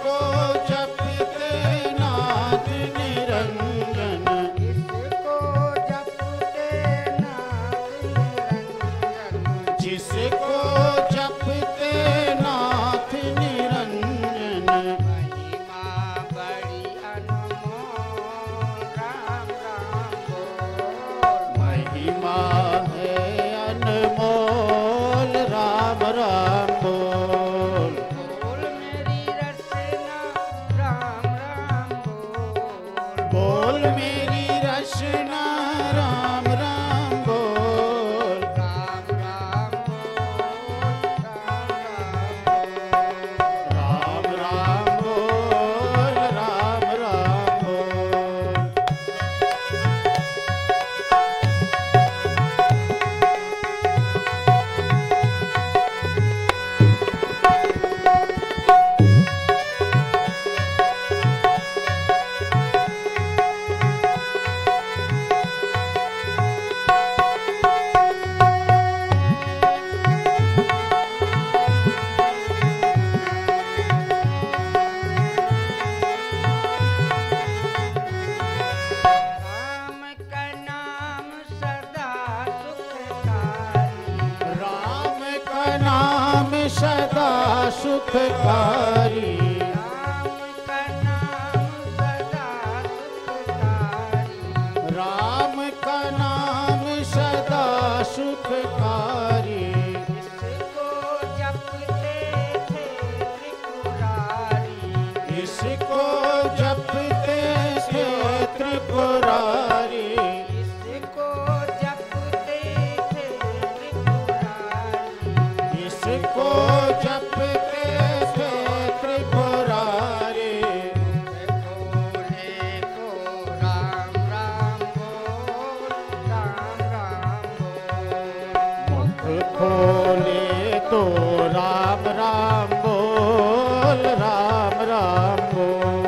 जिसको जपते नाथ निरंजन, जिसको जपते नाथ निरंजन, जिसको जपते नाथ निरंजन। महिमा बड़ी अनमोल राम राम बोल। महिमा है अनमोल राम राम बोल। बोल मेरी रचना राम राम बोल। बोल मेरी रचना राम राम बोल। राम राम बोल, राम राम बोल, राम राम बोल। राम का नाम सदा सुखकारी। राम का नाम सदा सुखकारी। राम का नाम सदा सुखकारी। राम का नाम सदा सुखकारी। इसको जपते थे त्रिपुरारी। इसको जपते थे त्रिपुरारी। इसको जपते थे त्रिपुरारी। इसको जपते थे त्रिपुरारी। बोले को राम राम बोल, राम राम बोल। मुख खोले तो राम राम बोल, राम राम बोल।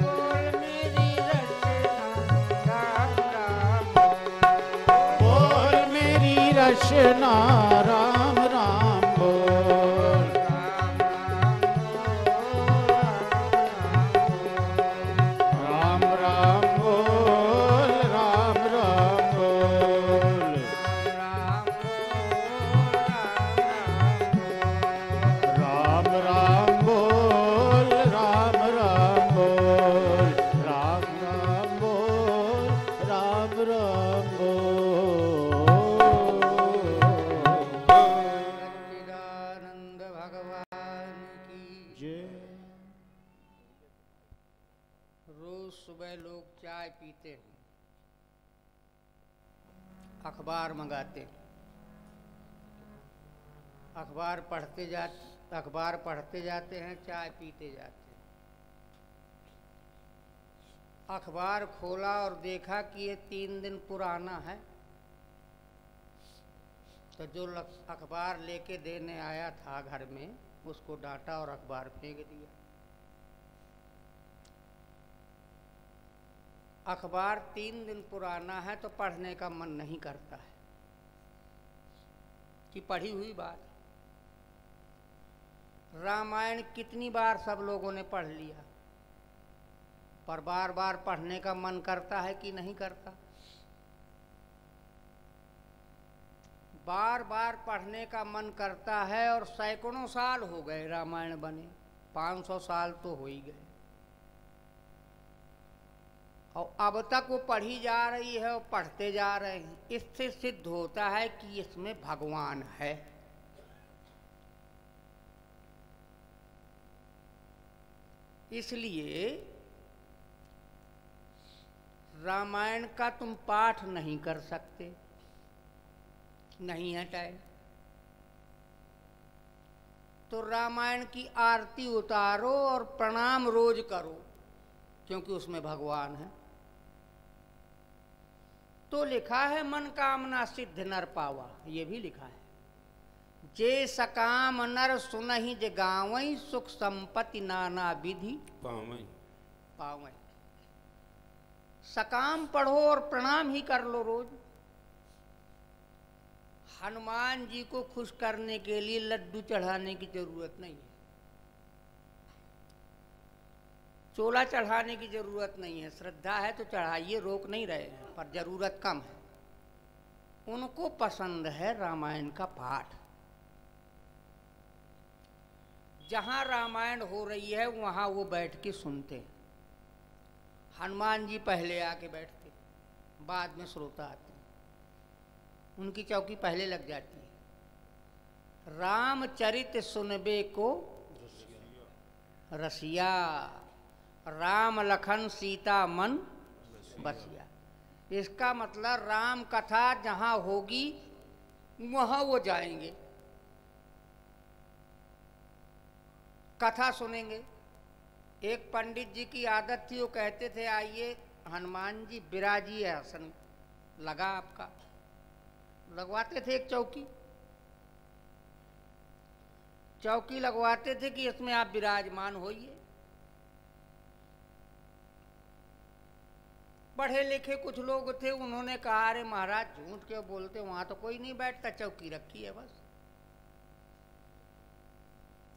बोल मेरी रचना राम राम बोल। बोल मेरी रचना राम राम बोल। राम राम बोल, राम राम बोल। राम राम बोल, राम राम बोल। राम राम बोल, राम राम बोल। सच्चिदानंद भगवान की जय। रोज सुबह लोग चाय पीते हैं, अखबार मंगाते हैं, अखबार पढ़ते जाते हैं, चाय पीते जाते हैं। अखबार खोला और देखा कि ये 3 दिन पुराना है, तो जो अखबार लेके देने आया था घर में उसको डांटा और अखबार फेंक दिया। अखबार 3 दिन पुराना है तो पढ़ने का मन नहीं करता है कि पढ़ी हुई बात। रामायण कितनी बार सब लोगों ने पढ़ लिया, पर बार बार पढ़ने का मन करता है कि नहीं करता। बार बार पढ़ने का मन करता है, और सैकड़ों साल हो गए रामायण बने, 500 साल तो हो ही गए, और अब तक वो पढ़ी जा रही है और पढ़ते जा रहे हैं। इससे सिद्ध होता है कि इसमें भगवान है। इसलिए रामायण का तुम पाठ नहीं कर सकते, नहीं है टाइम, तो रामायण की आरती उतारो और प्रणाम रोज करो, क्योंकि उसमें भगवान है। तो लिखा है मन कामना सिद्ध नर पावा, ये भी लिखा है। जे सकाम नर सुनहि जे गावई, सुख संपत्ति नाना विधि पावई। सकाम पढ़ो और प्रणाम ही कर लो रोज। हनुमान जी को खुश करने के लिए लड्डू चढ़ाने की जरूरत नहीं है। चोला चढ़ाने की जरूरत नहीं है, श्रद्धा है तो चढ़ाइए, रोक नहीं रहे हैं, पर जरूरत कम है। उनको पसंद है रामायण का पाठ। जहां रामायण हो रही है वहां वो बैठ के सुनते हैं। हनुमान जी पहले आके बैठते, बाद में श्रोता आते हैं, उनकी चौकी पहले लग जाती है। रामचरित सुनबे को रसिया, राम लखन सीता मन बसिया। इसका मतलब राम कथा जहां होगी वहां वो जाएंगे, कथा सुनेंगे। एक पंडित जी की आदत थी, वो कहते थे आइए हनुमान जी विराजिए, आसन लगा आपका, लगवाते थे एक चौकी, चौकी लगवाते थे कि इसमें आप विराजमान होइए। पढ़े लिखे कुछ लोग थे, उन्होंने कहा अरे महाराज झूठ क्यों बोलते, वहां तो कोई नहीं बैठता, चौकी रखी है बस।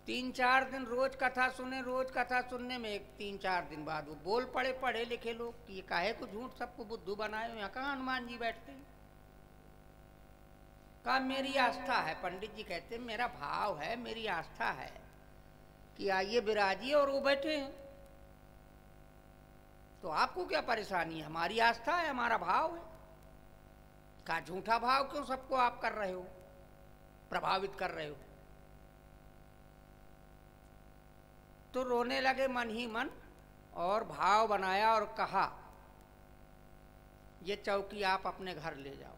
3-4 दिन रोज कथा सुने, रोज कथा सुनने में 3-4 दिन बाद वो बोल पड़े पढ़े लिखे लोग कि ये काहे को झूठ सबको बुद्धू बनाए, यहाँ कहाँ हनुमान जी बैठते हैं। कहा मेरी आस्था है, पंडित जी कहते मेरा भाव है, मेरी आस्था है कि आइए विराजिए, और वो बैठे हैं तो आपको क्या परेशानी है, हमारी आस्था है, हमारा भाव है। कहा झूठा भाव क्यों सबको आप कर रहे हो, प्रभावित कर रहे हो। तो रोने लगे मन ही मन, और भाव बनाया और कहा ये चौकी आप अपने घर ले जाओ,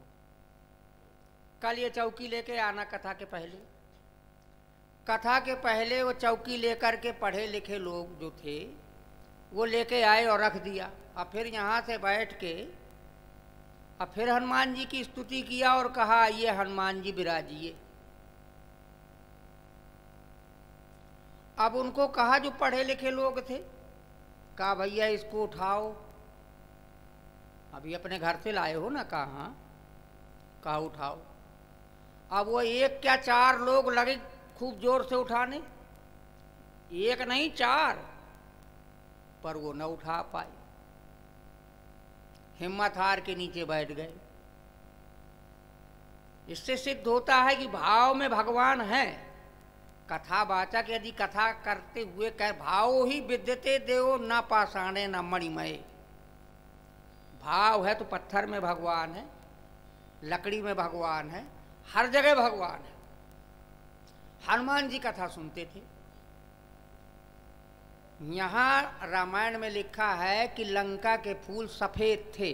कल ये चौकी लेके आना कथा के पहले। कथा के पहले वो चौकी लेकर के पढ़े लिखे लोग जो थे वो लेके आए और रख दिया। अब फिर यहाँ से बैठ के अब फिर हनुमान जी की स्तुति किया और कहा ये हनुमान जी विराजिए। अब उनको कहा जो पढ़े लिखे लोग थे, कहा भैया इसको उठाओ, अभी अपने घर से लाए हो ना, कहा उठाओ। अब वो एक क्या 4 लोग लगे खूब जोर से उठाने, एक नहीं 4, पर वो न उठा पाए, हिम्मत हार के नीचे बैठ गए। इससे सिद्ध होता है कि भाव में भगवान है। कथावाचक यदि कथा करते हुए कह भाव ही विद्यते देव न पाषाणे न मणिमय, भाव है तो पत्थर में भगवान है, लकड़ी में भगवान है, हर जगह भगवान है। हनुमान जी कथा सुनते थे। यहां रामायण में लिखा है कि लंका के फूल सफेद थे।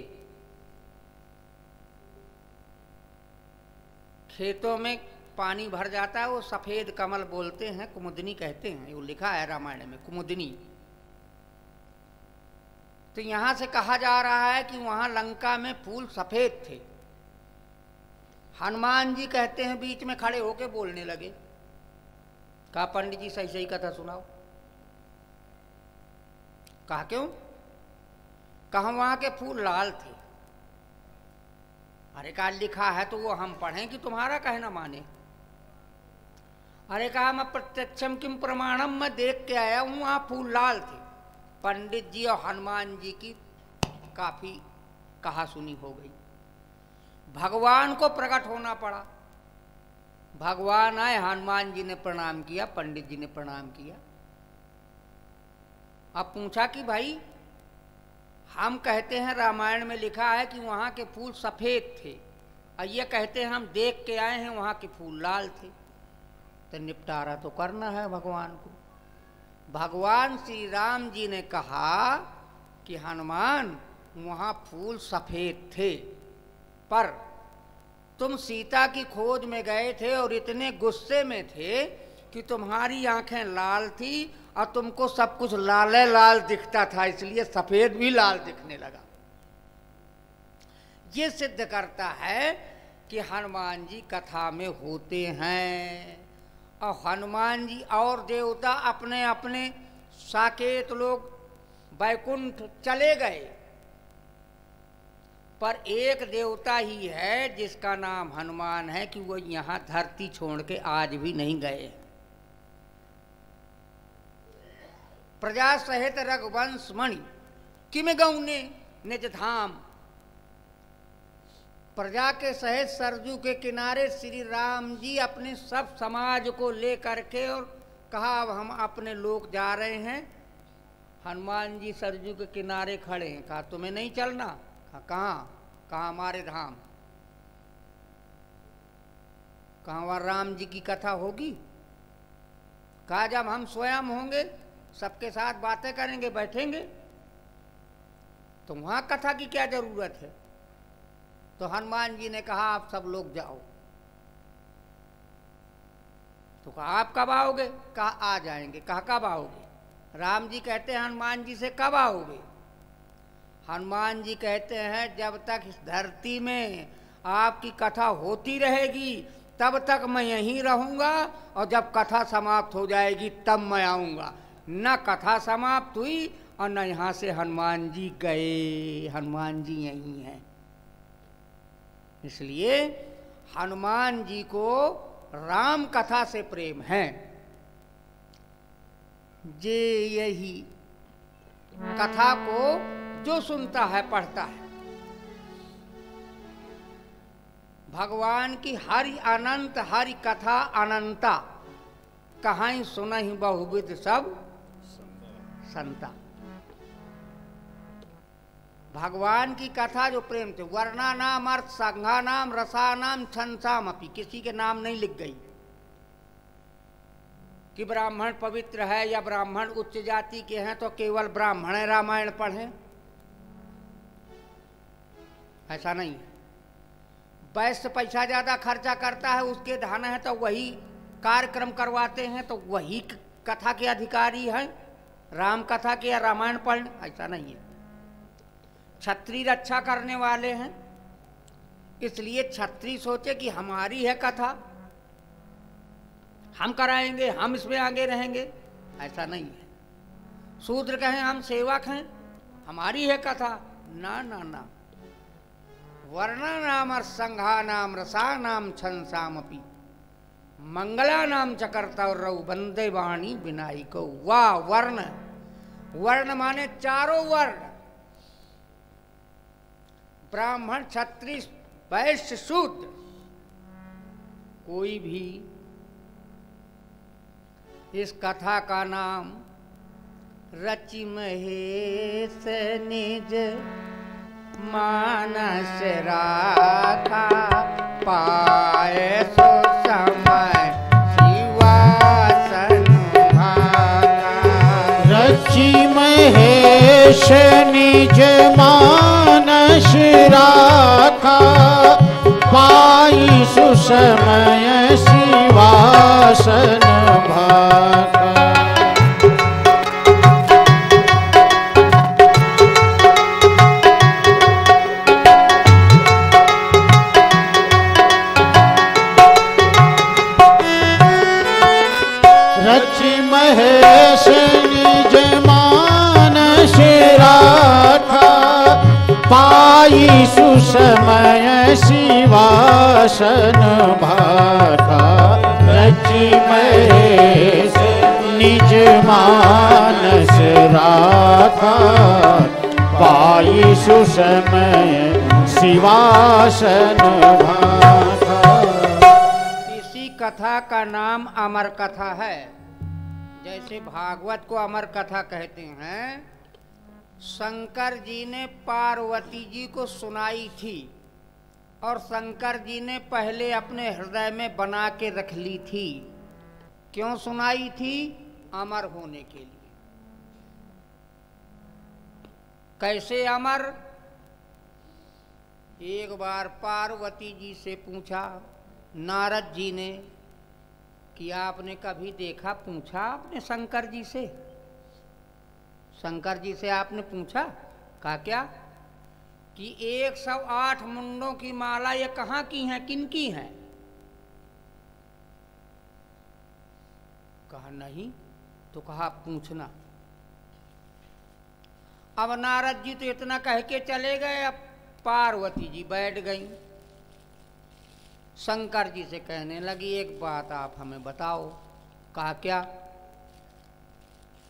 खेतों में पानी भर जाता है, वो सफेद कमल बोलते हैं, कुमुदनी कहते हैं, वो लिखा है रामायण में, कुमुदनी। तो यहां से कहा जा रहा है कि वहां लंका में फूल सफेद थे। हनुमान जी कहते हैं बीच में खड़े होके बोलने लगे, कहा पंडित जी सही सही कथा सुनाओ। कहा क्यों? कहा वहां के फूल लाल थे। अरे कहा लिखा है तो वो हम पढ़ें कि तुम्हारा कहना माने। अरे कहा मैं प्रत्यक्षम किम प्रमाणम, मैं देख के आया हूं वहां फूल लाल थे। पंडित जी और हनुमान जी की काफी कहा सुनी हो गई। भगवान को प्रकट होना पड़ा। भगवान आए, हनुमान जी ने प्रणाम किया, पंडित जी ने प्रणाम किया। अब पूछा कि भाई हम कहते हैं रामायण में लिखा है कि वहां के फूल सफेद थे, और ये कहते हैं हम देख के आए हैं वहां के फूल लाल थे, तो निपटारा तो करना है भगवान को। भगवान श्री राम जी ने कहा कि हनुमान वहां फूल सफेद थे, पर तुम सीता की खोज में गए थे और इतने गुस्से में थे कि तुम्हारी आंखें लाल थी और तुमको सब कुछ लाल लाल दिखता था, इसलिए सफेद भी लाल दिखने लगा। ये सिद्ध करता है कि हनुमान जी कथा में होते हैं। और हनुमान जी और देवता अपने अपने साकेत लोग वैकुंठ चले गए, पर एक देवता ही है जिसका नाम हनुमान है कि वो यहाँ धरती छोड़ के आज भी नहीं गए। प्रजा सहित रघुवंश मणि किम गौने निज धाम। प्रजा के सहित सरजू के किनारे श्री राम जी अपने सब समाज को लेकर के और कहा अब हम अपने लोग जा रहे हैं। हनुमान जी सरजू के किनारे खड़े हैं। कहा तुम्हें नहीं चलना? कहा कहाँ? कहा हमारे धाम। कहा वहाँ राम जी की कथा होगी? कहा जब हम स्वयं होंगे सबके साथ बातें करेंगे बैठेंगे तो वहाँ कथा की क्या जरूरत है। तो हनुमान जी ने कहा आप सब लोग जाओ। तो कहा आप कब आओगे? कहा आ जाएंगे। कहा कब आओगे? राम जी कहते हैं हनुमान जी से कब आओगे? हनुमान जी कहते हैं जब तक इस धरती में आपकी कथा होती रहेगी तब तक मैं यहीं रहूंगा और जब कथा समाप्त हो जाएगी तब मैं आऊंगा। न कथा समाप्त हुई और न यहाँ से हनुमान जी गए। हनुमान जी यहीं हैं। इसलिए हनुमान जी को राम कथा से प्रेम है। जे यही कथा को जो सुनता है पढ़ता है भगवान की हरि अनंत हरि कथा अनंता कहाई सुनहि बहुविध सब संता। भगवान की कथा जो प्रेम थे वर्णा नाम अर्थ संघा नाम रसा नाम छंसाम अपी किसी के नाम नहीं लिख गई कि ब्राह्मण पवित्र है या ब्राह्मण उच्च जाति के हैं तो केवल ब्राह्मण रामायण पढ़ें, ऐसा नहीं है। वैश्य पैसा ज्यादा खर्चा करता है उसके धन है तो वही कार्यक्रम करवाते हैं तो वही कथा के अधिकारी हैं राम कथा के या रामायण पढ़, ऐसा नहीं है। क्षत्रिय रक्षा करने वाले हैं इसलिए क्षत्रिय सोचे कि हमारी है कथा हम कराएंगे हम इसमें आगे रहेंगे, ऐसा नहीं है। शूद्र कहें हम सेवक हैं हमारी है कथा, ना ना ना। वर्ण नाम संघा नाम रसा नाम छंसामपि मंगला नाम चकर्ता रऊ बंदे वाणी बिनाई को। वाह वर्ण, वर्ण माने चारों वर्ण ब्राह्मण क्षत्रिय वैश्य शूद्र कोई भी इस कथा का नाम रचि महेश निज मानस राखा पाए सो समय शिवासन भागा। रचि महेश निज मानस राखा पाई सुसमय शिवासन भागा। रचि महेश निज मानस राखा पाई सुसमय शिवासन भागा। रचि महेश निज मानस राखा पाई सुसमय शिवासन भागा। इसी कथा का नाम अमर कथा है। जैसे भागवत को अमर कथा कहते हैं। शंकर जी ने पार्वती जी को सुनाई थी और शंकर जी ने पहले अपने हृदय में बना के रख ली थी। क्यों सुनाई थी? अमर होने के लिए। कैसे अमर? एक बार पार्वती जी से पूछा नारद जी ने कि आपने कभी देखा, पूछा आपने शंकर जी से? शंकर जी से आपने पूछा? कहा क्या? कि 108 मुंडों की माला ये कहाँ की हैं, किन की हैं? कहा नहीं। तो कहा पूछना। अब नारद जी तो इतना कह के चले गए। अब पार्वती जी बैठ गई। शंकर जी से कहने लगी एक बात आप हमें बताओ। कहा क्या?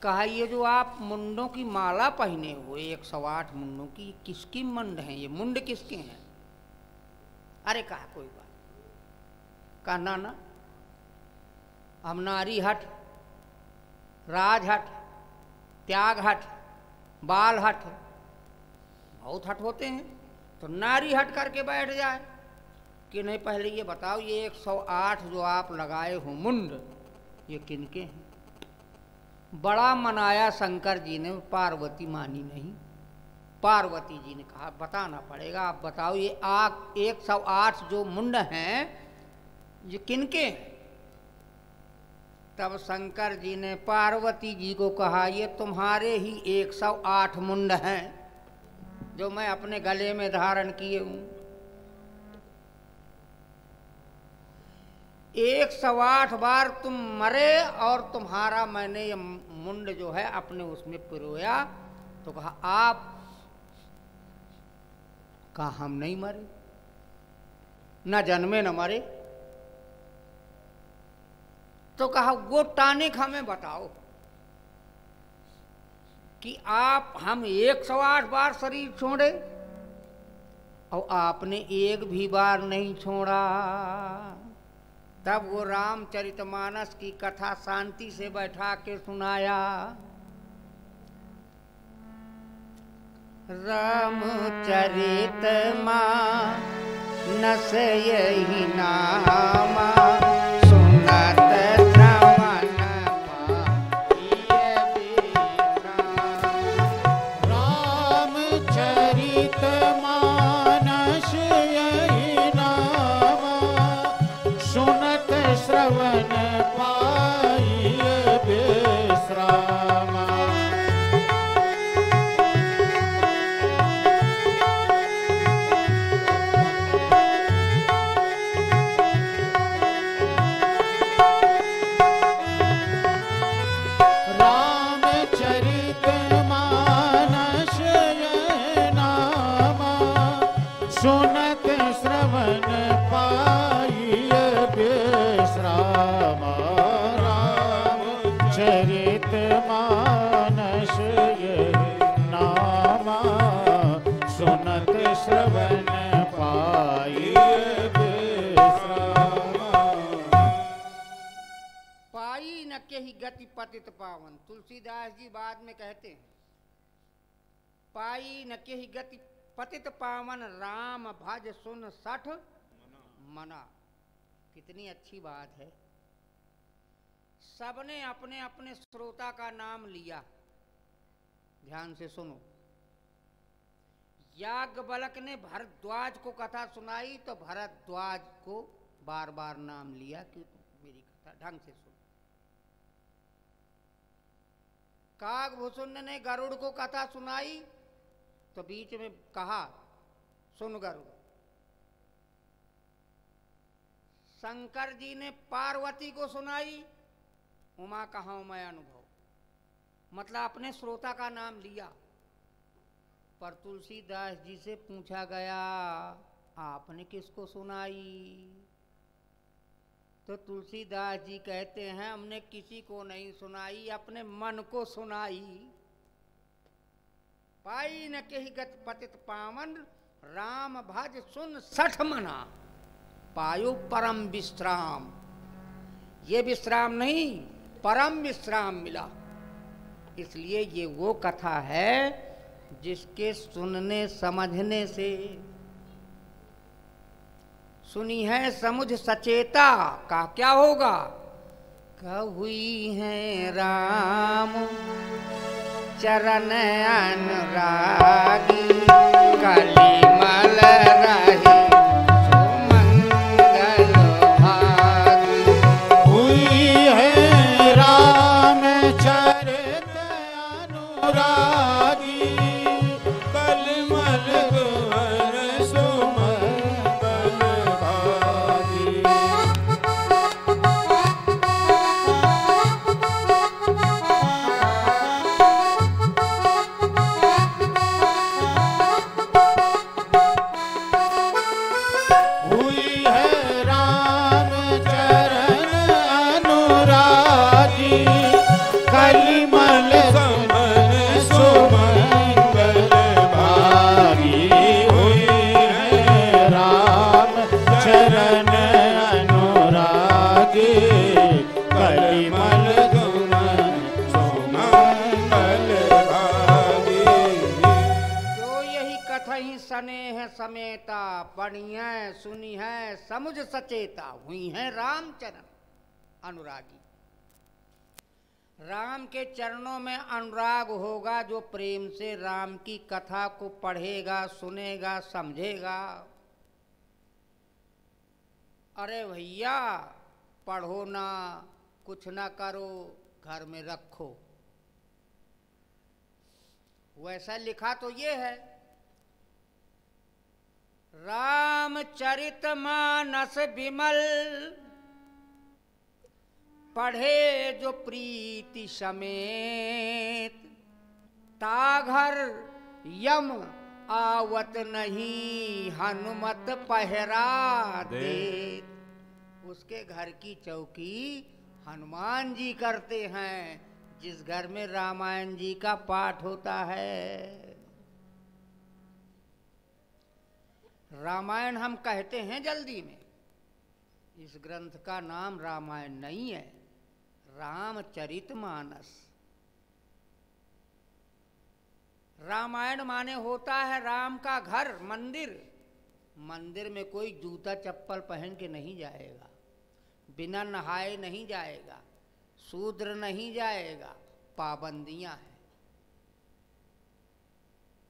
कहा ये जो आप मुंडों की माला पहने हुए 108 मुंडों की, किसकी मुंड हैं ये? मुंड किसके हैं? अरे कहा कोई बात। कहा ना हम नारी हट, राज हट, त्याग हट, बाल हट, बहुत हट होते हैं, तो नारी हट करके बैठ जाए कि नहीं। पहले ये बताओ ये 108 जो आप लगाए हो मुंड, ये किनके हैं? बड़ा मनाया शंकर जी ने, पार्वती मानी नहीं। पार्वती जी ने कहा बताना पड़ेगा, आप बताओ ये 108 जो मुंड हैं ये किनके हैं? तब शंकर जी ने पार्वती जी को कहा ये तुम्हारे ही 108 मुंड हैं जो मैं अपने गले में धारण किए हूं। 108 बार तुम मरे और तुम्हारा मैंने ये मुंड जो है अपने उसमें पिरोया। तो कहा आप? कहा हम नहीं मरे, न जन्मे न मरे। तो कहा वो टानिक हमें बताओ कि आप हम 108 बार शरीर छोड़े और आपने एक भी बार नहीं छोड़ा। तब वो रामचरितमानस की कथा शांति से बैठा के सुनाया। रामचरितमानस यही नामा सुनत श्रवण पाइए विश्राम। रामचरितमानस यही नामा सुनत श्रवण पाइए विश्राम। रामचरितमानस यही नामा सुनत श्रवण पाइए विश्राम। रामचरितमानस यही नामा सुनत श्रवण पाइए विश्राम। पाई न केहि गति पतित पावन। तुलसीदास जी बाद में कहते हैं पाई न केहि गति पतित पावन राम भज सुन सठ मना। कितनी अच्छी बात है। सबने अपने अपने श्रोता का नाम लिया। ध्यान से सुनो। याज्ञवल्क्य ने भरद्वाज को कथा सुनाई तो भरद्वाज को बार बार नाम लिया कि मेरी कथा ढंग से सुनो। काकभूषुंड ने गरुड़ को कथा सुनाई तो बीच में कहा सुन गरुड़। शंकर जी ने पार्वती को सुनाई, उमा कहाऊं मैं अनुभव, मतलब अपने श्रोता का नाम लिया। पर तुलसीदास जी से पूछा गया आपने किसको सुनाई? तो तुलसीदास जी कहते हैं हमने किसी को नहीं सुनाई, अपने मन को सुनाई। पाई न केहि गति पतित पावन राम भज सुन सठ मना पायो परम विश्राम। ये विश्राम नहीं, परम विश्राम मिला। इसलिए ये वो कथा है जिसके सुनने समझने से। सुनी है समुझ सचेता का क्या होगा? कहुई है राम चरण अनुरागी कलिमल रही सुमंगल भागी। हुई है राम चरित अनुरागी कलिमल कुंवर सुमंगल भागी। कलिमल न समेता, पढ़ी है सुनी है समुझ सचेता, हुई है रामचरण अनुरागी। राम के चरणों में अनुराग होगा जो प्रेम से राम की कथा को पढ़ेगा, सुनेगा, समझेगा। अरे भैया पढ़ो ना, कुछ ना करो, घर में रखो, वैसा लिखा तो ये है। रामचरितमानस विमल, पढ़े जो प्रीति समेत, ताघर यम आवत नहीं, हनुमत पहरा देत। उसके घर की चौकी हनुमान जी करते हैं, जिस घर में रामायण जी का पाठ होता है। रामायण हम कहते हैं जल्दी में, इस ग्रंथ का नाम रामायण नहीं है, रामचरितमानस। रामायण माने होता है राम का घर, मंदिर। मंदिर में कोई जूता चप्पल पहन के नहीं जाएगा, बिना नहाए नहीं जाएगा, शूद्र नहीं जाएगा, पाबंदियां हैं।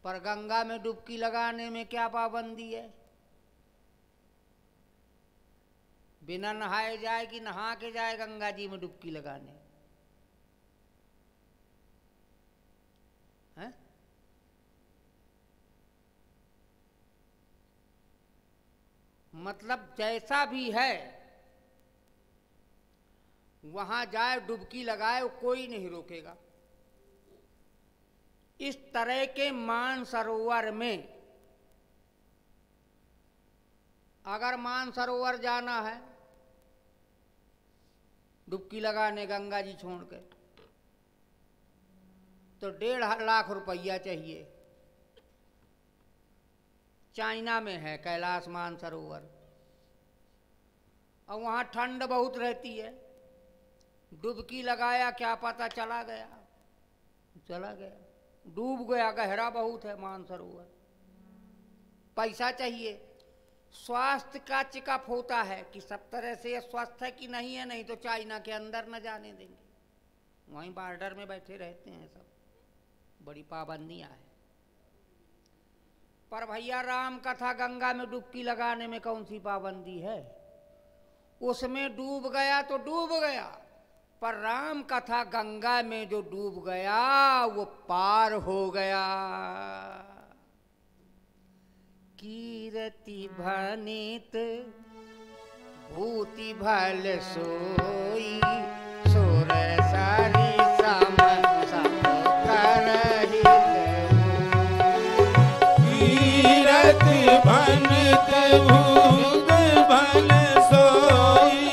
पर गंगा में डुबकी लगाने में क्या पाबंदी है? बिना नहाए जाए कि नहा के जाए गंगा जी में डुबकी लगाने? हैं? मतलब जैसा भी है वहां जाए, डुबकी लगाए, कोई नहीं रोकेगा। इस तरह के मानसरोवर में अगर मानसरोवर जाना है डुबकी लगाने गंगा जी छोड़ के, तो 1.5 लाख रुपया चाहिए। चाइना में है कैलाश मानसरोवर, और वहां ठंड बहुत रहती है। डुबकी लगाया, क्या पता चला गया, चला गया, डूब गया, गहरा बहुत है मानसरोवर। पैसा चाहिए। स्वास्थ्य का चेकअप होता है कि सब तरह से स्वस्थ है कि नहीं है, नहीं तो चाइना के अंदर न जाने देंगे। वहीं बॉर्डर में बैठे रहते हैं सब, बड़ी पाबंदियां हैं। पर भैया राम कथा गंगा में डुबकी लगाने में कौन सी पाबंदी है? उसमें डूब गया तो डूब गया, पर राम कथा गंगा में जो डूब गया वो पार हो गया। कीरति भनित भूति भल सोई, सुर सरि सम सब करहित। कीरति भनित भूति भल सोई,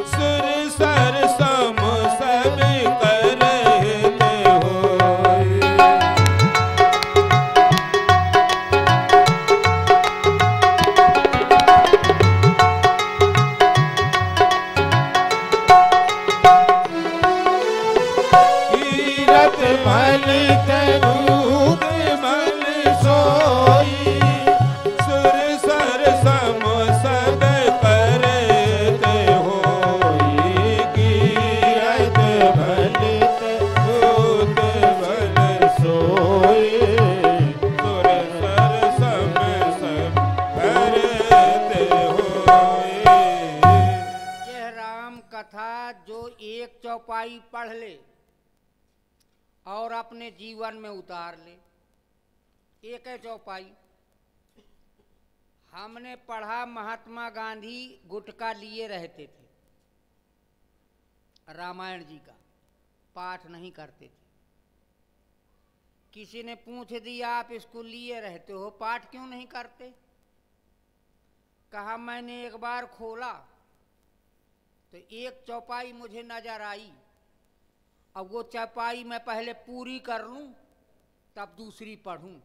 सुर सर सम सब करहित होई। कीरत भलित भूत भल सोई, सुर सर सम सब करत होई। कीरत भलित भूत भल सोई, सुर सर सम सब करत होई। यह राम कथा जो एक चौपाई पढ़ ले और अपने जीवन में उतार ले, एक है चौपाई। हमने पढ़ा महात्मा गांधी गुटखा लिए रहते थे, रामायण जी का पाठ नहीं करते थे। किसी ने पूछ दिया आप इसको लिए रहते हो, पाठ क्यों नहीं करते? कहा मैंने एक बार खोला तो एक चौपाई मुझे नजर आई, अब वो चौपाई मैं पहले पूरी कर लूं तब दूसरी पढ़ूं।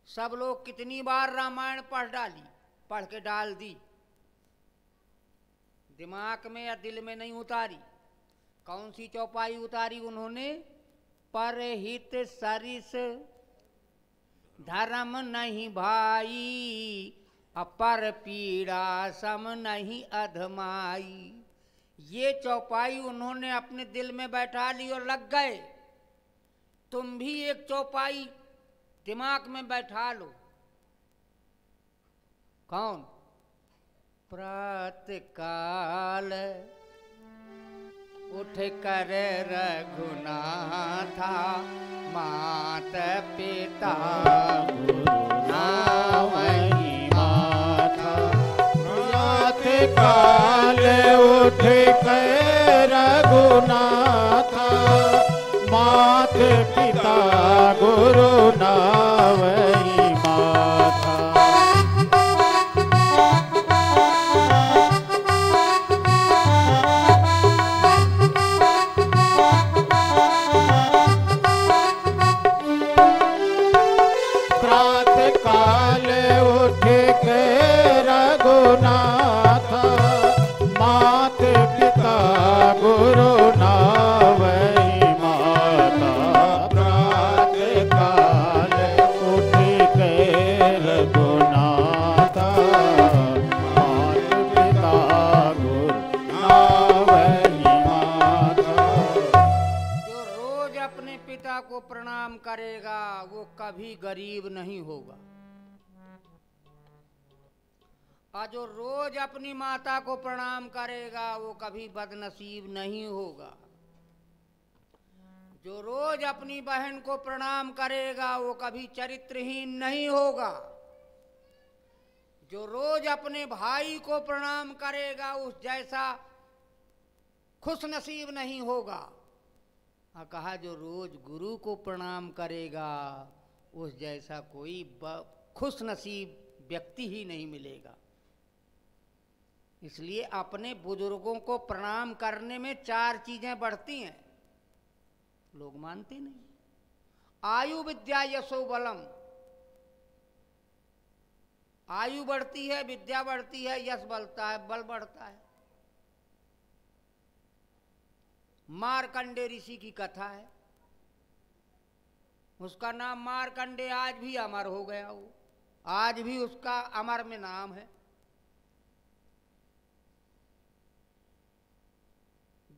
सब लोग कितनी बार रामायण पढ़ के डाल दी, दिमाग में या दिल में नहीं उतारी। कौन सी चौपाई उतारी उन्होंने? परहित सरिस धर्म नहीं भाई, अपर पीड़ा सम नहीं अधमाई। ये चौपाई उन्होंने अपने दिल में बैठा ली और लग गए। तुम भी एक चौपाई दिमाग में बैठा लो। कौन? प्रातः काल उठ कर रघुनाथा, मात पिता नावही माथा। प्रातः काल उठ कर रघुनाथा, मात पिता गुरु नावही माथा। प्रातः काल उठ के रघुनाथा, मात पिता गुरु नावही माता। प्रातः काल उठ के रघुनाथा, मात पिता गुरु नावही माता। जो रोज अपने पिता को प्रणाम करेगा वो कभी गरीब नहीं होगा, और जो रोज अपनी माता को प्रणाम करेगा वो कभी बदनसीब नहीं होगा। जो रोज अपनी बहन को प्रणाम करेगा वो कभी चरित्रहीन नहीं होगा। जो रोज अपने भाई को प्रणाम करेगा उस जैसा खुशनसीब नहीं होगा। और कहा जो रोज गुरु को प्रणाम करेगा उस जैसा कोई खुशनसीब व्यक्ति ही नहीं मिलेगा। इसलिए अपने बुजुर्गों को प्रणाम करने में 4 चीजें बढ़ती हैं, लोग मानते नहीं। आयु विद्या यशो बलम। आयु बढ़ती है, विद्या बढ़ती है, यश बढ़ता है, बल बढ़ता है। मार्कंडे ऋषि की कथा है, उसका नाम मार्कंडे आज भी अमर हो गया। वो आज भी उसका अमर में नाम है।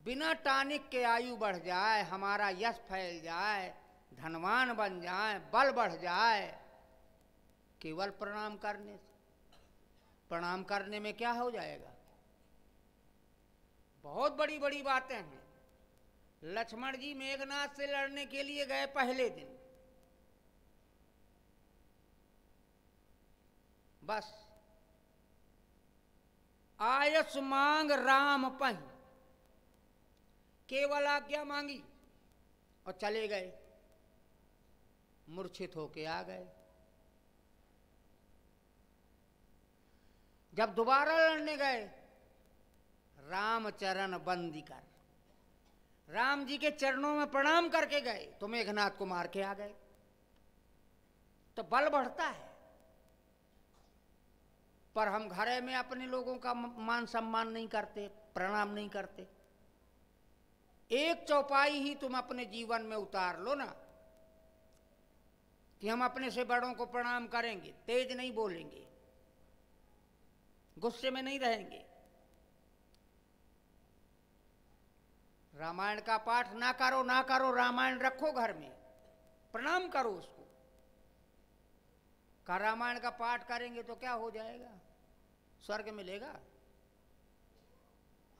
बिना टानिक के आयु बढ़ जाए, हमारा यश फैल जाए, धनवान बन जाए, बल बढ़ जाए, केवल प्रणाम करने से। प्रणाम करने में क्या हो जाएगा? बहुत बड़ी बड़ी बातें हैं। लक्ष्मण जी मेघनाथ से लड़ने के लिए गए पहले दिन, बस आयस मांग राम पह, केवल आज्ञा मांगी और चले गए, मूर्छित होके आ गए। जब दोबारा लड़ने गए, राम चरण बंदी कर, राम जी के चरणों में प्रणाम करके गए तो मेघनाथ को मार के आ गए। तो बल बढ़ता है। पर हम घरे में अपने लोगों का मान सम्मान नहीं करते, प्रणाम नहीं करते। एक चौपाई ही तुम अपने जीवन में उतार लो ना, कि हम अपने से बड़ों को प्रणाम करेंगे, तेज नहीं बोलेंगे, गुस्से में नहीं रहेंगे। रामायण का पाठ ना करो ना करो, रामायण रखो घर में, प्रणाम करो उसको। का रामायण का पाठ करेंगे तो क्या हो जाएगा? स्वर्ग मिलेगा?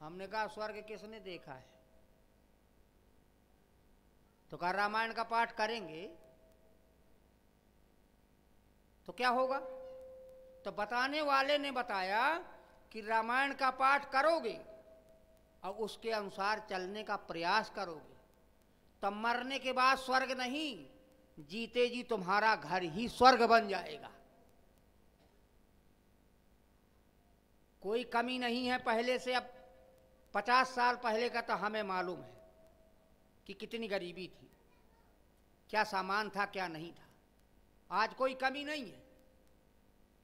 हमने कहा स्वर्ग किसने देखा है? तो कहा रामायण का पाठ करेंगे तो क्या होगा? तो बताने वाले ने बताया कि रामायण का पाठ करोगे और उसके अनुसार चलने का प्रयास करोगे, तब मरने के बाद स्वर्ग नहीं, जीते जी तुम्हारा घर ही स्वर्ग बन जाएगा। कोई कमी नहीं है पहले से। अब 50 साल पहले का तो हमें मालूम है कि कितनी गरीबी थी, क्या सामान था क्या नहीं था। आज कोई कमी नहीं है,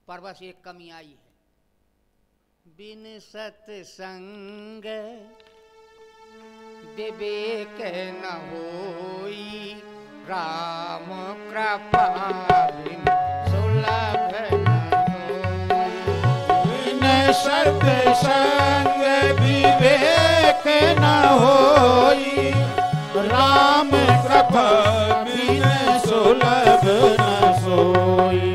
पर बस एक कमी आई है, बिन सत्संग विवेक न होई, राम कृपा बिन सत्संग विवेक न होई, राम कृपा बिन सुलभ न सोई।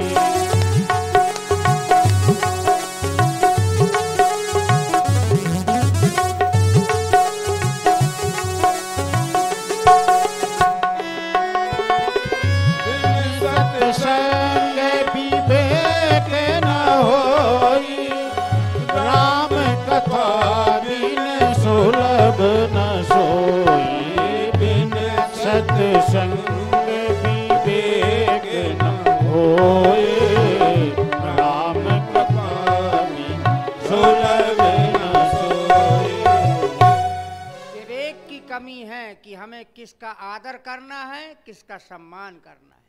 सत्संग विवेक न होई, राम कथा बिन सुलभ न सोई। बिन सत्संग विवेक न होई, राम कथा बिन सुलभ न सोई। विवेक की कमी है कि हमें किसका आदर करना है, किसका सम्मान करना है।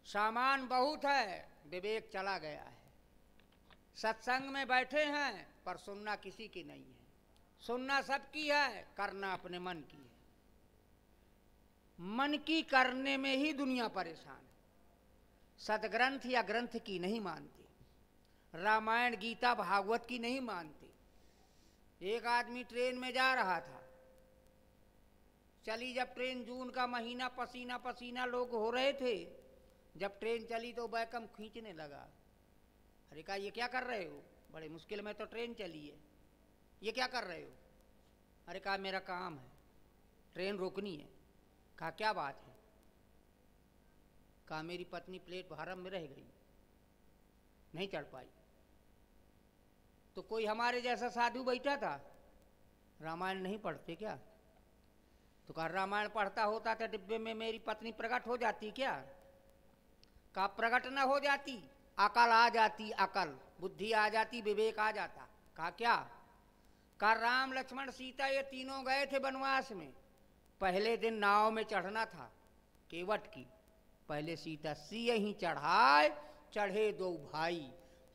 सामान बहुत है, विवेक चला गया है। सत्संग में बैठे हैं पर सुनना किसी की नहीं है। सुनना सबकी है, करना अपने मन की है। मन की करने में ही दुनिया परेशान है। सदग्रंथ या ग्रंथ की नहीं मानती, रामायण गीता भागवत की नहीं मानती। एक आदमी ट्रेन में जा रहा था, चली जब ट्रेन, जून का महीना, पसीना पसीना लोग हो रहे थे। जब ट्रेन चली तो बैकम खींचने लगा। अरे कहा, ये क्या कर रहे हो? बड़े मुश्किल में तो ट्रेन चली है, ये क्या कर रहे हो? अरे कहा, मेरा काम है, ट्रेन रोकनी है। कहा, क्या बात है? कहा, मेरी पत्नी प्लेटफार्म में रह गई, नहीं चढ़ पाई। तो कोई हमारे जैसा साधु बैठा था, रामायण नहीं पढ़ते क्या? तो कहा, रामायण पढ़ता होता तो डिब्बे में मेरी पत्नी प्रकट हो जाती क्या? का प्रकट न हो जाती, अकल आ जाती, अकल बुद्धि आ जाती, विवेक आ जाता। कहा, क्या? कहा, राम लक्ष्मण सीता ये तीनों गए थे वनवास में। पहले दिन नाव में चढ़ना था, केवट की। पहले सीता सिंह ही चढ़ाए, चढ़े दो भाई।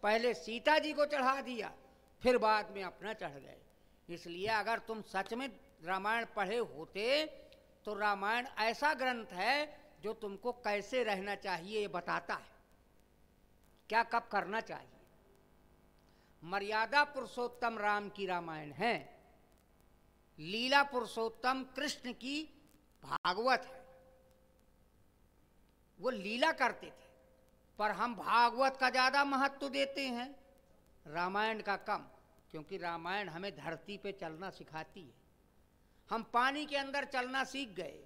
पहले सीता जी को चढ़ा दिया, फिर बाद में अपना चढ़ गए। इसलिए अगर तुम सच में रामायण पढ़े होते तो रामायण ऐसा ग्रंथ है जो तुमको कैसे रहना चाहिए ये बताता है, क्या कब करना चाहिए। मर्यादा पुरुषोत्तम राम की रामायण है, लीला पुरुषोत्तम कृष्ण की भागवत है। वो लीला करते थे, पर हम भागवत का ज्यादा महत्व देते हैं, रामायण का कम। क्योंकि रामायण हमें धरती पे चलना सिखाती है। हम पानी के अंदर चलना सीख गए,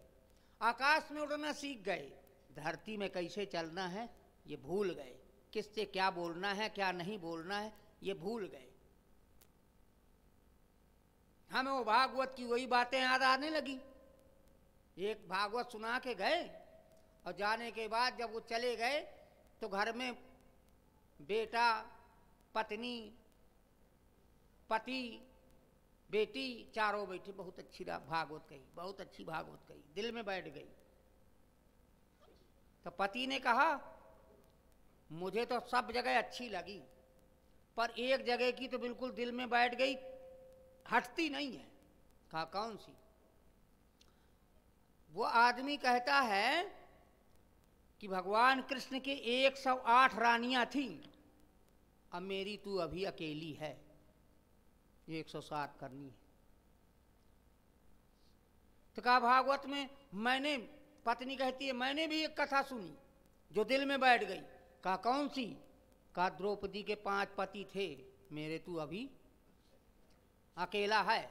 आकाश में उड़ना सीख गए, धरती में कैसे चलना है ये भूल गए। किससे क्या बोलना है, क्या नहीं बोलना है, ये भूल गए। हमें वो भागवत की वही बातें याद आने लगी। एक भागवत सुना के गए और जाने के बाद जब वो चले गए तो घर में बेटा, पत्नी, पति, बेटी चारों बैठी। बहुत अच्छी भागवत कही, बहुत अच्छी भागवत कही, दिल में बैठ गई। तो पति ने कहा, मुझे तो सब जगह अच्छी लगी, पर एक जगह की तो बिल्कुल दिल में बैठ गई, हटती नहीं है। कहा, कौन सी? वो आदमी कहता है कि भगवान कृष्ण के 108 रानियां थी, अब मेरी तू अभी अकेली है, 107 करनी है। तो कहा, भागवत में मैंने, पत्नी कहती है, मैंने भी एक कथा सुनी जो दिल में बैठ गई। कहा, कौन सी? कहा, द्रौपदी के 5 पति थे, मेरे तू अभी अकेला है।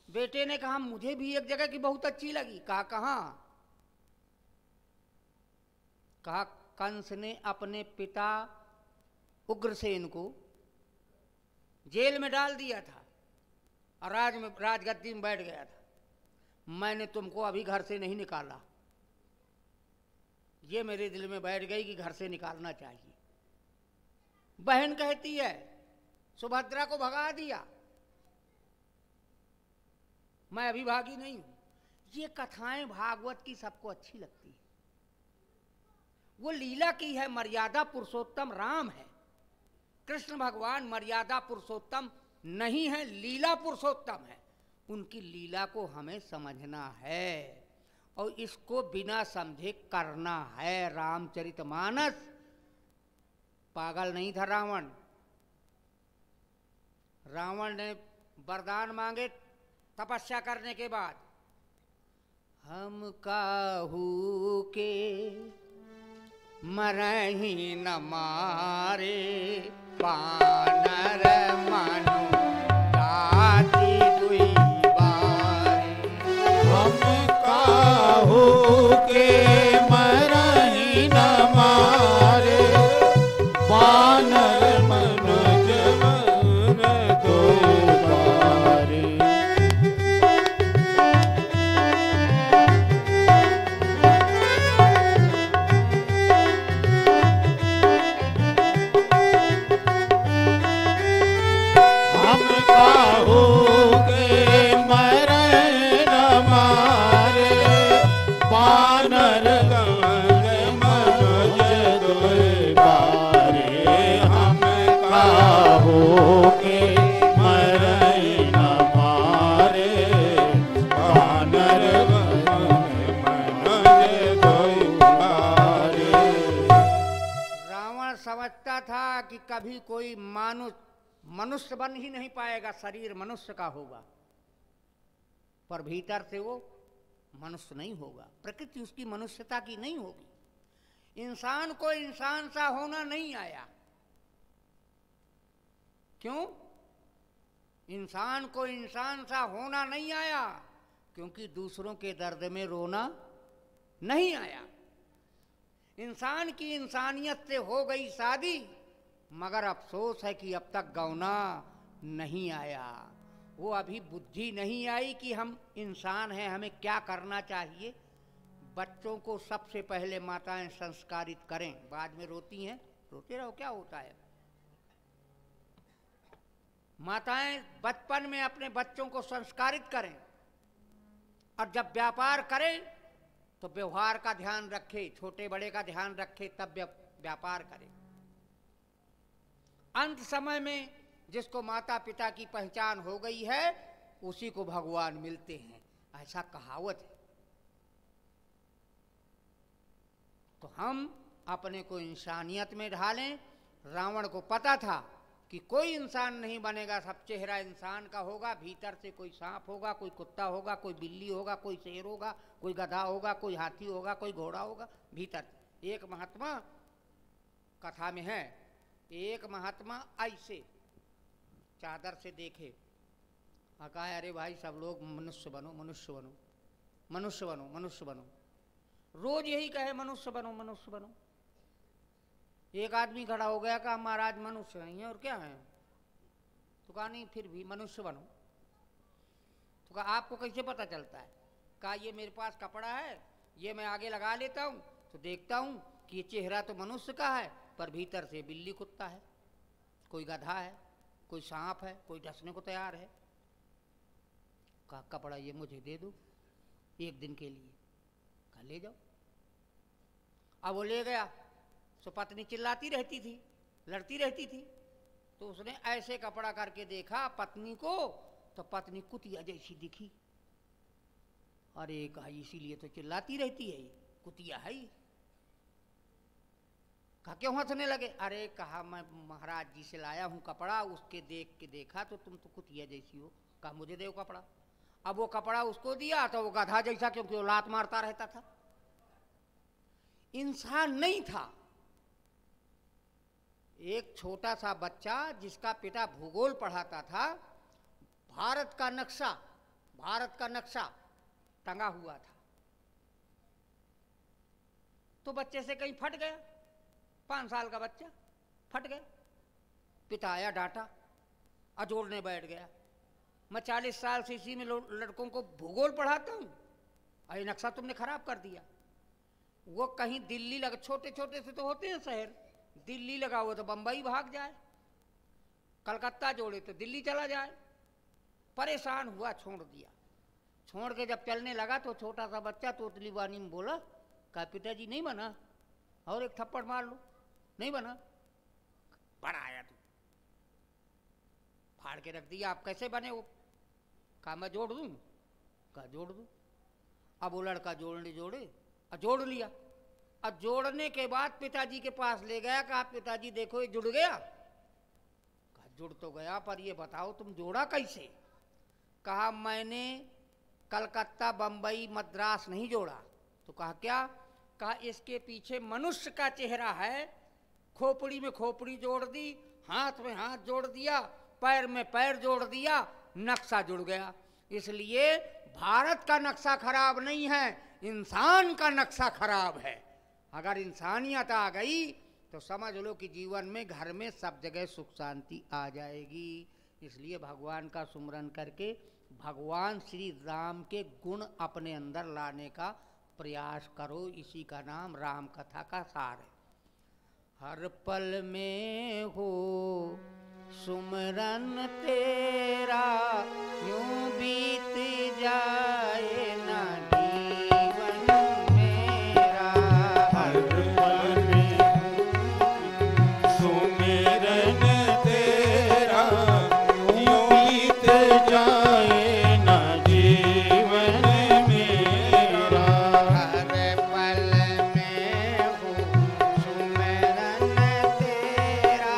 बेटे ने कहा, मुझे भी एक जगह की बहुत अच्छी लगी। कहा, कहां? कहा, कंस ने अपने पिता उग्रसेन को जेल में डाल दिया था और राजगद्दी में बैठ गया था। मैंने तुमको अभी घर से नहीं निकाला, ये मेरे दिल में बैठ गई कि घर से निकालना चाहिए। बहन कहती है, सुभद्रा को भगा दिया, मैं अभी भागी नहीं हूं। ये कथाएं भागवत की सबको अच्छी लगती है। वो लीला की है, मर्यादा पुरुषोत्तम राम है। कृष्ण भगवान मर्यादा पुरुषोत्तम नहीं है, लीला पुरुषोत्तम है। उनकी लीला को हमें समझना है और इसको बिना समझे करना है। रामचरितमानस, पागल नहीं था रावण, रावण ने वरदान मांगे तपस्या करने के बाद, हम काहू के मरही न मारे, वानर मनु जाति दुई बारे। हम काहू के मरही न मारे, वानर मनुज मन दो बारे। हम काहू के मरही न मारे, वानर मनुज दो बारे। हम काहू के मरही न मारे, वानर मनुज दो बारे। रावण समझता था कि कभी कोई मनुष्य बन ही नहीं पाएगा, शरीर मनुष्य का होगा, पर भीतर से वो मनुष्य नहीं होगा, प्रकृति उसकी मनुष्यता की नहीं होगी। इंसान को इंसान सा होना नहीं आया। क्यों? इंसान को इंसान सा होना नहीं आया क्योंकि दूसरों के दर्द में रोना नहीं आया। इंसान की इंसानियत से हो गई शादी, मगर अफसोस है कि अब तक गौना नहीं आया। वो अभी बुद्धि नहीं आई कि हम इंसान हैं, हमें क्या करना चाहिए। बच्चों को सबसे पहले माताएं संस्कारित करें, बाद में रोती हैं, रोते रहो, क्या होता है। माताएं बचपन में अपने बच्चों को संस्कारित करें, और जब व्यापार करें तो व्यवहार का ध्यान रखे, छोटे बड़े का ध्यान रखे, तब व्यापार करें। अंत समय में जिसको माता पिता की पहचान हो गई है, उसी को भगवान मिलते हैं, ऐसा कहावत है। तो हम अपने को इंसानियत में ढालें। रावण को पता था कि कोई इंसान नहीं बनेगा, सब चेहरा इंसान का होगा, भीतर से कोई सांप होगा, कोई कुत्ता होगा, कोई बिल्ली होगा, कोई शेर होगा, कोई गधा होगा, कोई हाथी होगा, कोई घोड़ा होगा, भीतर। एक महात्मा कथा में है, एक महात्मा ऐसे चादर से देखे, कहा अरे भाई सब लोग मनुष्य बनो, मनुष्य बनो, मनुष्य बनो, मनुष्य बनो, रोज यही कहे मनुष्य बनो, मनुष्य बनो। एक आदमी खड़ा हो गया, कहा महाराज मनुष्य नहीं है और क्या है, तो कहा नहीं फिर भी मनुष्य बनो। तो कहा आपको कैसे पता चलता है? कहा ये मेरे पास कपड़ा है, ये मैं आगे लगा लेता हूँ तो देखता हूँ कि ये चेहरा तो मनुष्य का है, पर भीतर से बिल्ली कुत्ता है, कोई गधा है, कोई सांप है, कोई डसने को तैयार है। कहा कपड़ा ये मुझे दे दो एक दिन के लिए। कहा ले जाओ। अब वो ले गया, तो पत्नी चिल्लाती रहती थी, लड़ती रहती थी, तो उसने ऐसे कपड़ा करके देखा पत्नी को, तो पत्नी कुतिया जैसी दिखी। अरे कहा इसीलिए तो चिल्लाती रहती है, ये कुतिया है ये। कहा क्यों हंसने लगे? अरे कहा मैं महाराज जी से लाया हूं कपड़ा, उसके देख के देखा तो तुम तो कुतिया जैसी हो। कहा मुझे दे कपड़ा। अब वो कपड़ा उसको दिया तो वो गधा जैसा, क्योंकि वो लात मारता रहता था, इंसान नहीं था। एक छोटा सा बच्चा जिसका पिता भूगोल पढ़ाता था, भारत का नक्शा टंगा हुआ था, तो बच्चे से कहीं फट गया, 5 साल का बच्चा फट गया। पिता आया डांटा, अजोड़ने बैठ गया। मैं 40 साल से इसी में लड़कों को भूगोल पढ़ाता हूं, अरे नक्शा तुमने खराब कर दिया। वो कहीं दिल्ली लगा, छोटे छोटे से तो होते हैं शहर, दिल्ली लगा हुआ तो बंबई भाग जाए, कलकत्ता जोड़े तो दिल्ली चला जाए। परेशान हुआ, छोड़ दिया। छोड़ के जब चलने लगा तो छोटा सा बच्चा तोतली वाणी में बोला, कहा पिताजी नहीं बना, और एक थप्पड़ मार लो, नहीं बना। बड़ा आया तू, फाड़ के रख दिया। आप कैसे बने हो? कहा मैं जोड़ दूं। कहा जोड़ दूं। अब वो लड़का जोड़े जोड़ लिया। अब जोड़ने के बाद पिताजी के पास ले गया, कहा पिताजी देखो ये जुड़ गया। कहा जुड़ तो गया, पर ये बताओ तुम जोड़ा कैसे? कहा मैंने कलकत्ता, बंबई, मद्रास नहीं जोड़ा। तो कहा क्या? कहा इसके पीछे मनुष्य का चेहरा है, खोपड़ी में खोपड़ी जोड़ दी, हाथ में हाथ जोड़ दिया, पैर में पैर जोड़ दिया, नक्शा जुड़ गया। इसलिए भारत का नक्शा खराब नहीं है, इंसान का नक्शा खराब है। अगर इंसानियत आ गई तो समझ लो कि जीवन में, घर में, सब जगह सुख शांति आ जाएगी। इसलिए भगवान का सुमरन करके भगवान श्री राम के गुण अपने अंदर लाने का प्रयास करो। इसी का नाम राम कथा का सार है। हर पल में हो सुमरन तेरा, यूं बीत जाए ना जीवन मेरा। हर पल में सुमिरन तेरा, यूं बीत जाए ना जीवन मेरा। हर पल में हो सुमरन तेरा,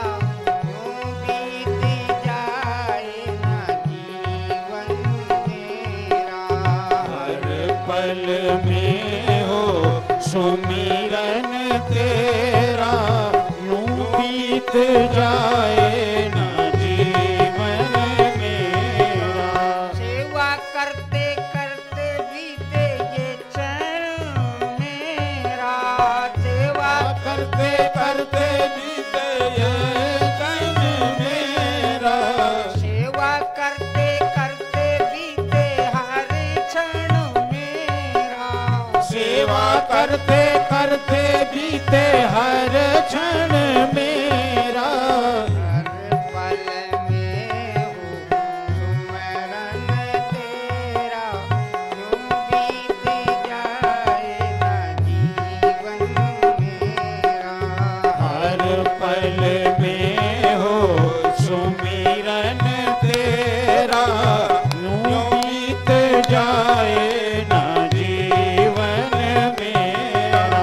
यूं बीत जाए ना जीवन मेरा। हर पल में हो सुमिरन तेरा, यूं बीत जाए ना जीवन मेरा। सेवा करते करते बीते ये क्षण मेरा। सेवा करते करते बीते ये क्षण मेरा। सेवा करते करते बीते हर क्षण मेरा। सेवा करते करते बीते हर क्षण मेरा। हर पल में हो सुमरन तेरा, यूं बीत जाए ना जीवन मेरा। हर पल में हो सुमिरन तेरा, यूं बीत जाए ना जीवन मेरा।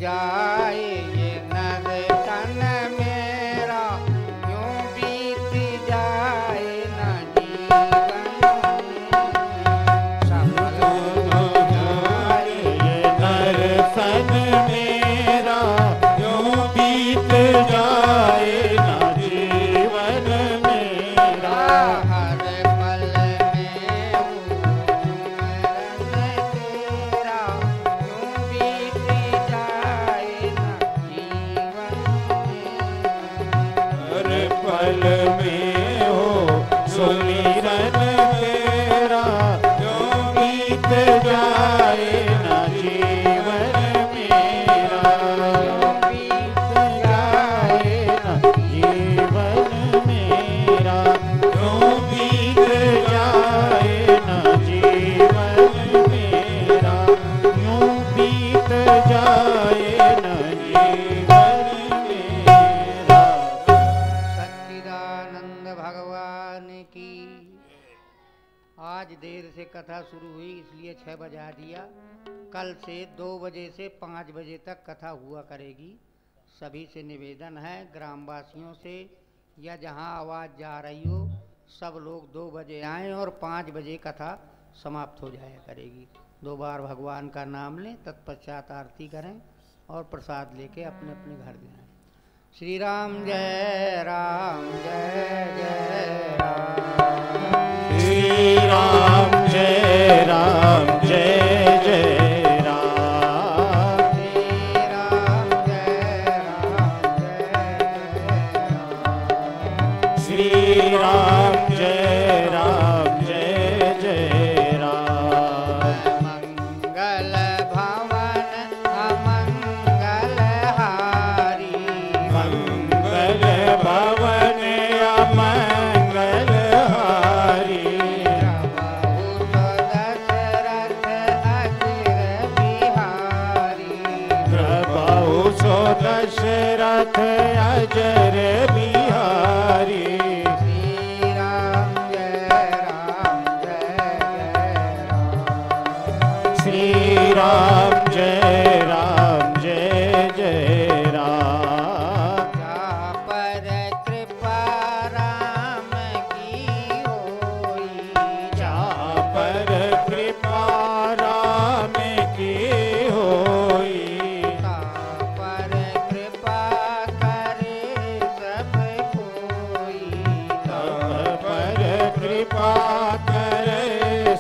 जाए ये नर तन मेरा, यूं बीत जाए न जीवन सफल हो जाए ये नर तन मेरा, यूं बीत जाए न जीवन मेरा। हर पल में उमरन तेरा, यूं बीत जाए न जीवन हर पल में हो सुमिरन तेरा, यूं बीत जाए न जीवन मेरा। यूं बीत जाए न जीवन मेरा, यूं बीत जाए न जीवन मेरा, यूं बीत जाए न जीवन मेरा। सच्चिदानंद भगवान की। आज देर से कथा शुरू हुई इसलिए 6 बजा दिया। कल से 2 बजे से 5 बजे तक कथा हुआ करेगी। सभी से निवेदन है, ग्रामवासियों से या जहां आवाज़ जा रही हो सब लोग 2 बजे आएं और 5 बजे कथा समाप्त हो जाया करेगी। 2 बार भगवान का नाम लें, तत्पश्चात आरती करें और प्रसाद लेके अपने अपने घर जाएं। श्री राम जय राम जय जय राम। श्री राम जय राम जय जय राम। श्री राम जय राम जय राम। श्री राम जय राम जय जय राम। मंगल भवन अमंगल हारी, मंगल भवन अमंगल हारी। प्रभु सो दशरथ अजर बिहारी। प्रभु सो दशरथ अजर बिहारी। श्री राम जय राम जय जय श्री राम जय राम जय जय राम। जा पर कृपा राम की होई, जा पर कृपा राम की होई। ता पर कृपा करे सब कोई। तब पर कृपा करे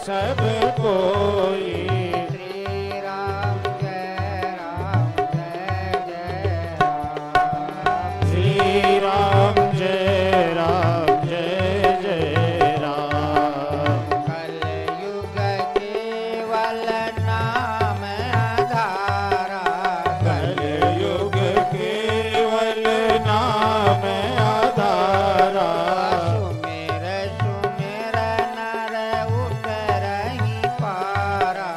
सब कोई। श्री राम जय राम जय जय राम। श्री राम जय राम जय जय राम। कलयुग केवल नाम आधारा, कलयुग केवल नाम आधारा। सुमिर सुमिर नर उतरहि पारा।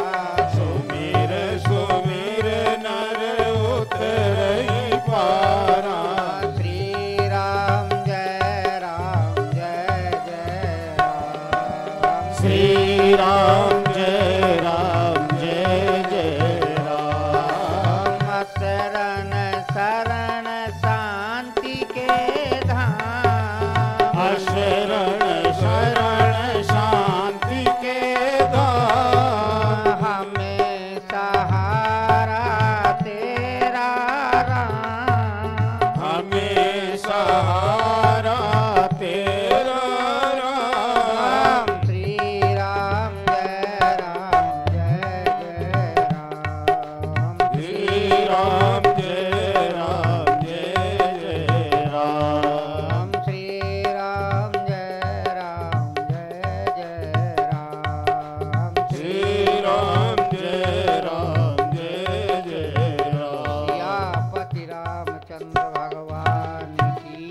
सुमिर सुमिर नर उतरहि पारा। श्री राम जय राम जय जय राम। श्री राम जय राम जय जय राम। शरण शरण शांति के धाम। शरण शरण शांति के धाम। हमें सहारा तेरा राम। हमें सहारा तेरा राम। श्री राम जय राम जय जय राम। श्री राम जय राम जय जय राम। श्री राम जय राम जय जय राम। श्री राम जय राम जय जय राम। सियापति रामचंद्र भगवान की,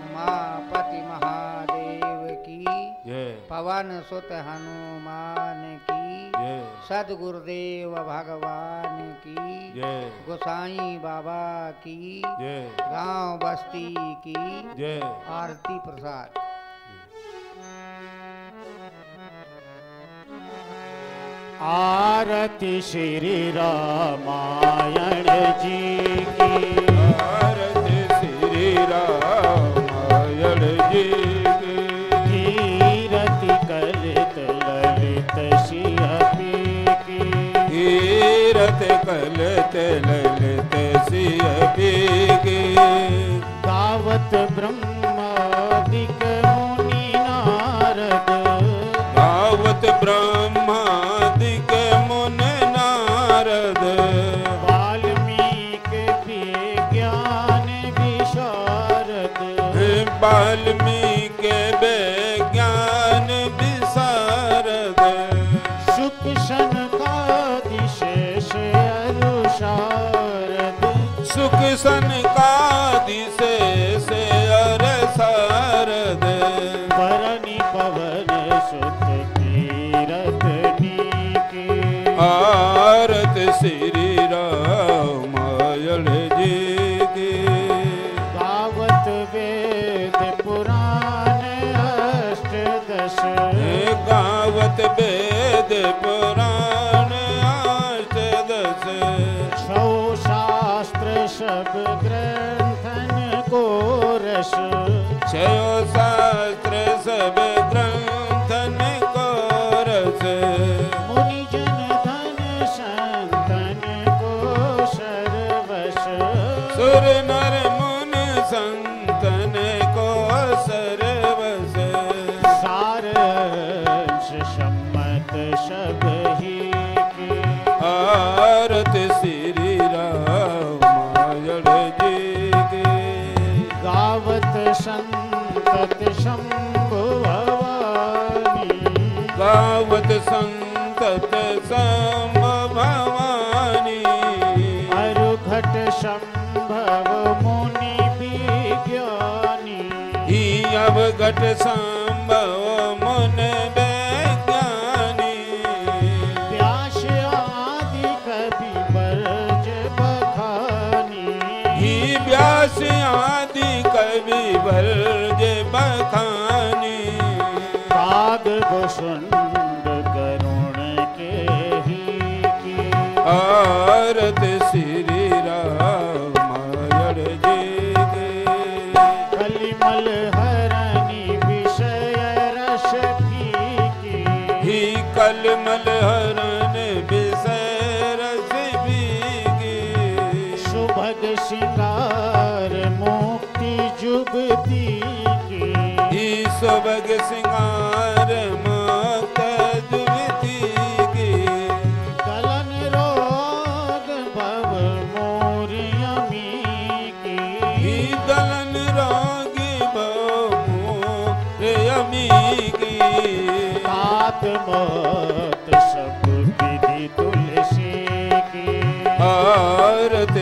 उमापति महादेव की, जय पवन सुत हनुमान की, जय सदगुरुदेव भगवान की, जय गोसाई बाबा की, जय गांव बस्ती की जय। आरती प्रसाद। आरती श्री रामायण लेते सिय भीगी। गावत ब्रह्मादिक मुनि नारद, गावत ब्रह्मादिक मुन नारद। वाल्मीकि विज्ञान विशारद, वाल्मीकि विज्ञान विशारद। शुक सनकादि शेष अनुशारद, सुख सनकादि शेष अर शारद। परनि पवन सुत कीरत नीके, आरत श्री रामायण जी की। गावत वेद पुराण अष्टदश, गावत वेद पुराण अष्टदश। छौ शास्त्र सब ग्रंथन को रस, छयो शास्त्र सब ग्रंथन को रस। मुनि जन धन संतन को सर्वस, सुर नर मुन संतन को सर्वस। सारंश सम्मत सब ही की, आरत श्री रामायण जी की। गावत संतत शंभु भवानी, गावत संतत संभव भवानी। अरुघट संभव मुनि विज्ञानी, ही अवघट संभव मुन वैज्ञानी। व्यास आदि कवि बरज बखानी, ही व्यास आदि कवि वर्ज बखानी। काग भुसुंड करुण के ही की, आरत श्री रामायण जी की। कलिमल हरनि विषय रस की, ही कलमल हरण विषय रस भीगी। सुभग सिंगार मुक्ति जुगती की, ही सुभग सिंगार मुक्त जुगती की। गलन रोग भव मोरियमी की, ही दलन रोगी बहु यमी की। तात मत सब विधि तुलसी की, आरत